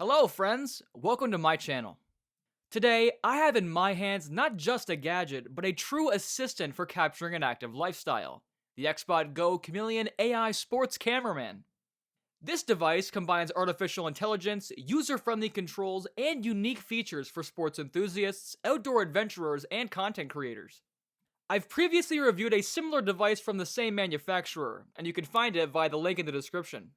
Hello friends, welcome to my channel. Today, I have in my hands not just a gadget, but a true assistant for capturing an active lifestyle, the XbotGo Chameleon AI Sports Cameraman. This device combines artificial intelligence, user-friendly controls, and unique features for sports enthusiasts, outdoor adventurers, and content creators. I've previously reviewed a similar device from the same manufacturer, and you can find it via the link in the description.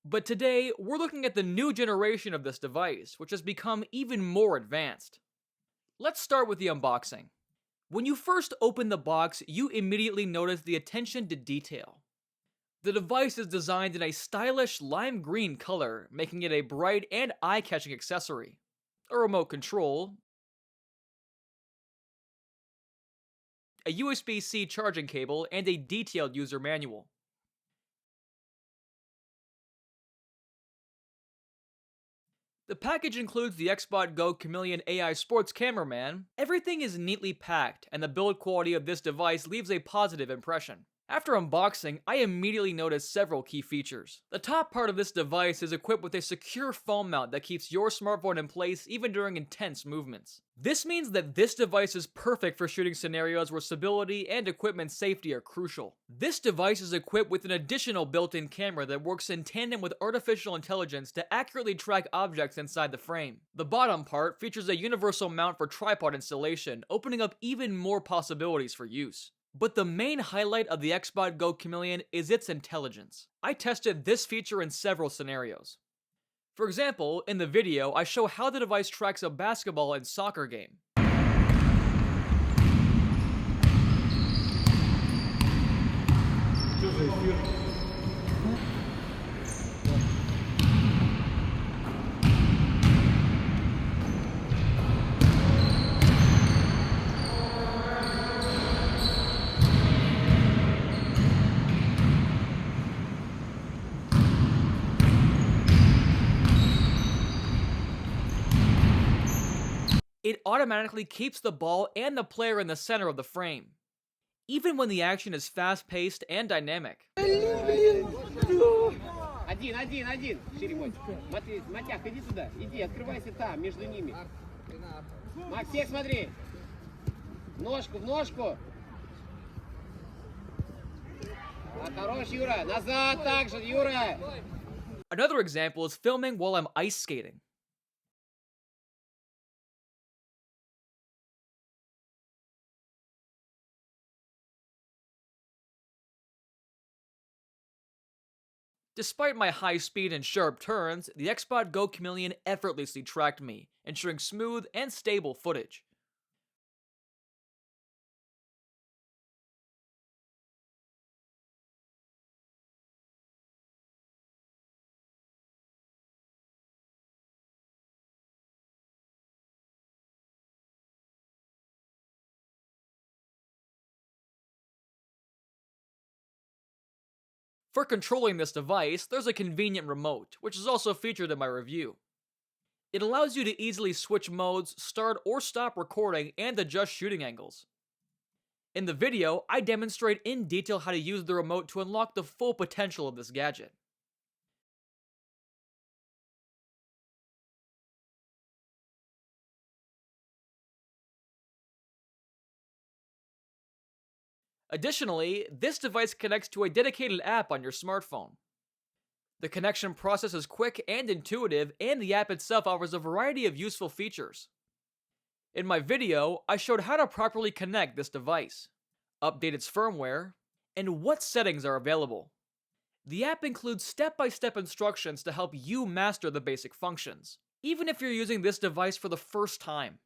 But today, we're looking at the new generation of this device, which has become even more advanced. Let's start with the unboxing. When you first open the box, you immediately notice the attention to detail. The device is designed in a stylish lime green color, making it a bright and eye-catching accessory. A remote control, a USB-C charging cable, and a detailed user manual. The package includes the XbotGo Chameleon AI Sports Cameraman. Everything is neatly packed, and the build quality of this device leaves a positive impression. After unboxing, I immediately noticed several key features. The top part of this device is equipped with a secure foam mount that keeps your smartphone in place even during intense movements. This means that this device is perfect for shooting scenarios where stability and equipment safety are crucial. This device is equipped with an additional built-in camera that works in tandem with artificial intelligence to accurately track objects inside the frame. The bottom part features a universal mount for tripod installation, opening up even more possibilities for use. But the main highlight of the XbotGo Chameleon is its intelligence. I tested this feature in several scenarios. For example, in the video, I show how the device tracks a basketball and soccer game. It automatically keeps the ball and the player in the center of the frame, even when the action is fast-paced and dynamic. Один, шире, Матвей, Матях, иди туда, иди, открывайся там, между ними. Максик, смотри, ножку в ножку. Хорош, Юра, назад также, Юра. Another example is filming while I'm ice skating. Despite my high speed and sharp turns, the XbotGo Chameleon effortlessly tracked me, ensuring smooth and stable footage. For controlling this device, there's a convenient remote, which is also featured in my review. It allows you to easily switch modes, start or stop recording, and adjust shooting angles. In the video, I demonstrate in detail how to use the remote to unlock the full potential of this gadget. Additionally, this device connects to a dedicated app on your smartphone. The connection process is quick and intuitive, and the app itself offers a variety of useful features. In my video, I showed how to properly connect this device, update its firmware, and what settings are available. The app includes step-by-step instructions to help you master the basic functions, even if you're using this device for the first time.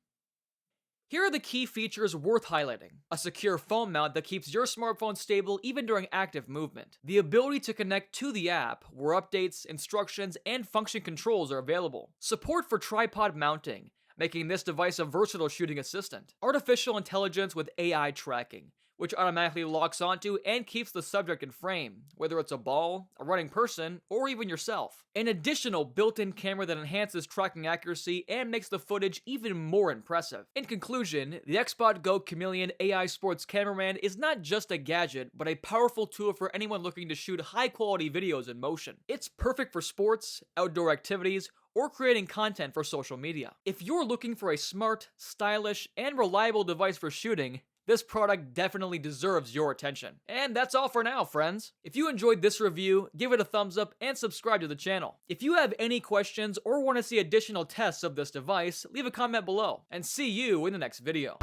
Here are the key features worth highlighting. A secure foam mount that keeps your smartphone stable even during active movement. The ability to connect to the app, where updates, instructions, and function controls are available. Support for tripod mounting, making this device a versatile shooting assistant. Artificial intelligence with AI tracking, which automatically locks onto and keeps the subject in frame, whether it's a ball, a running person, or even yourself. An additional built-in camera that enhances tracking accuracy and makes the footage even more impressive. In conclusion, the XbotGo Chameleon AI Sports Cameraman is not just a gadget, but a powerful tool for anyone looking to shoot high-quality videos in motion. It's perfect for sports, outdoor activities, or creating content for social media. If you're looking for a smart, stylish, and reliable device for shooting, this product definitely deserves your attention. And that's all for now, friends. If you enjoyed this review, give it a thumbs up and subscribe to the channel. If you have any questions or want to see additional tests of this device, leave a comment below, and see you in the next video.